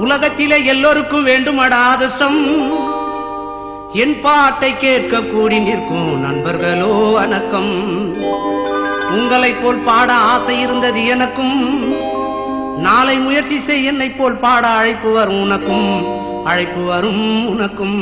உலகத்திலே எல்லோருக்கும் வேண்டுமடா அதிர்ஷ்டம். என் பாட்டை கேட்க கூடி நிற்கும் நண்பர்களோ வணக்கம். உங்களை போல் பாட ஆசை இருந்தது எனக்கும். நாளை முயற்சி செய், என்னை போல் பாட அழைப்பு வரும் உனக்கும், அழைப்பு வரும் உனக்கும்.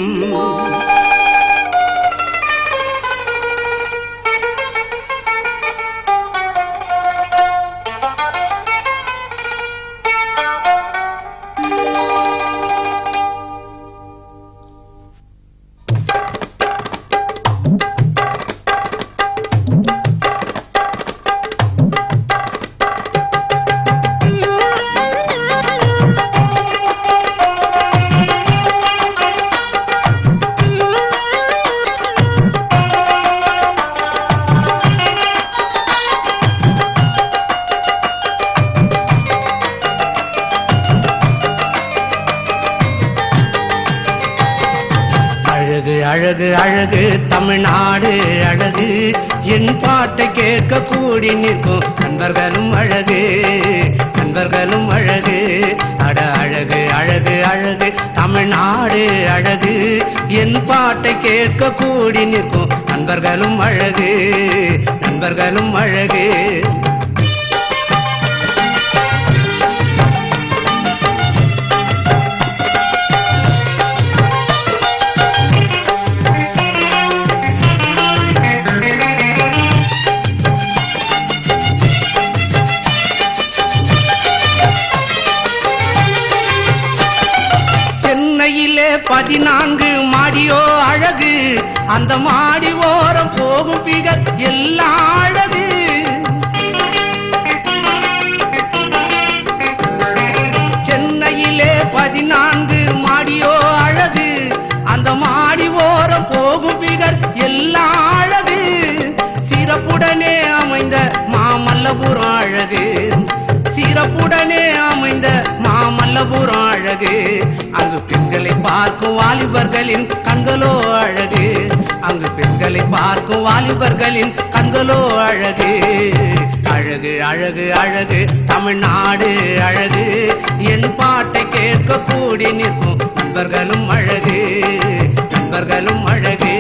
அழகு அழகு தமிழ்நாடு அழகு, என் பாட்டை கேட்க கூடி நிற்கும் நண்பர்களும் அழகு, நண்பர்களும் அழகு. அட அழகு அழகு அழகு தமிழ்நாடு அழகு, என் பாட்டை கேட்க கூடி நிற்கும் நண்பர்களும் அழகு, நண்பர்களும் அழகு. சென்னையிலே 14 மாடியோ அழகு, அந்த மாடி ஓரம் போகும் பிகர் எல்லாம் அழகு. சென்னையிலே 14 மாடியோ அழகு, அந்த மாடி ஓரம் போகும் பிகர் எல்லாம் அழகு. சிறப்புடனே அமைந்த மாமல்லபுரம் அழகு, சிறப்புடனே அமைந்த மாமல்லபுரம் அழகு. அங்கு பெண்களை பார்க்கும் வாலிபர்களின் கண்களோ அழகு, அங்கு பெண்களை பார்க்கும் வாலிபர்களின் கண்களோ அழகு. அழகு அழகு அழகு தமிழ்நாடு அழகு, என் பாட்டை கேட்க கூடி நிற்கும் நண்பர்களும் அழகு, நண்பர்களும் அழகு.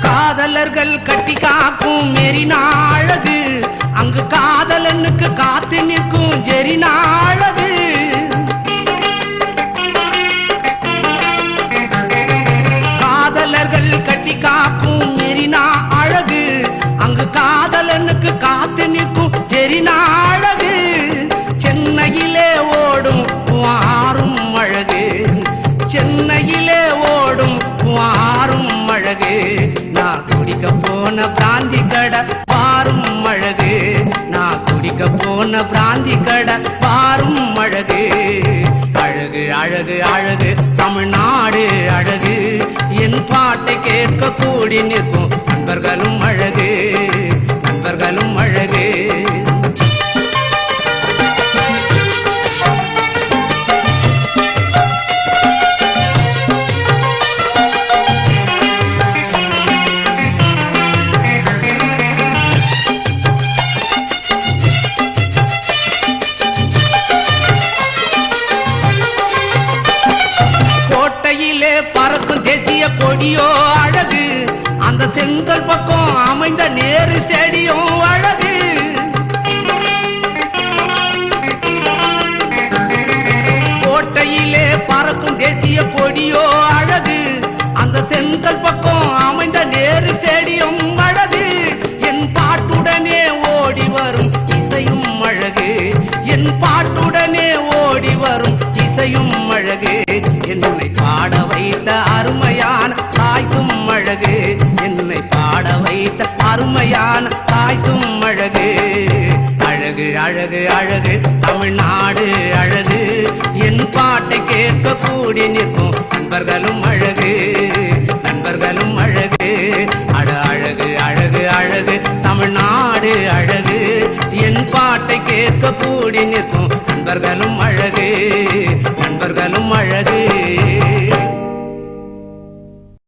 காதலர்கள் கட்டி காக்கும் மெரினா அழகு, அங்கு காதலனுக்கு காத்து நிற்கும் ஜெரினா அழகு. காதலர்கள் கட்டி காக்கும் மெரினா அழகு, அங்கு காதலனுக்கு காத்து நிற்கும் ஜெரினா அழகு. சென்னையிலே ஓடும் ஆறும் அழகு, சென்னையிலே ஓடும் ஆறும் அழகு. நான் குடிக்க போன பிராந்தி கடை பாரும் அழகு, நான் குடிக்க போன பிராந்தி கடை பாரும் அழகு. அழகு அழகு அழகு தமிழ்நாடு அழகு, என் பாட்டை கேட்க கூடி நிற்கும் நண்பர்களும் அழகு, நண்பர்களும் அழகு. பறக்கும் தேசிய கொடியோ அழகு, அந்த செங்கல் பக்கம் அமைந்த நேரு ஸ்டேடியம் அழகு. கோட்டையிலே பறக்கும் தேசிய கொடியோ அழகு, அந்த செங்கல் பக்கம் அமைந்த நேரு ஸ்டேடியம் அழகு. என் பாட்டுடனே ஓடி வரும் இசையும் அழகு, என் பாட்டுடனே ஓடி வரும் இசையும் அழகு. என்னை பாட வைத்த அருமையான தாய்சும் அழகு, என்னை பாட வைத்த அருமையான தாய்சும் அழகு. அழகு அழகு அழகு தமிழ்நாடு அழகு, என் பாட்டை கேட்க கூடி நிற்கும் நண்பர்களும் அழகு நண்பர்களும் அழகு அட அழகு அழகு அழகு தமிழ்நாடு அழகு என் பாட்டை கேட்க கூடி நிற்கும் நண்பர்களும் அழகு நண்பர்களும் அழகு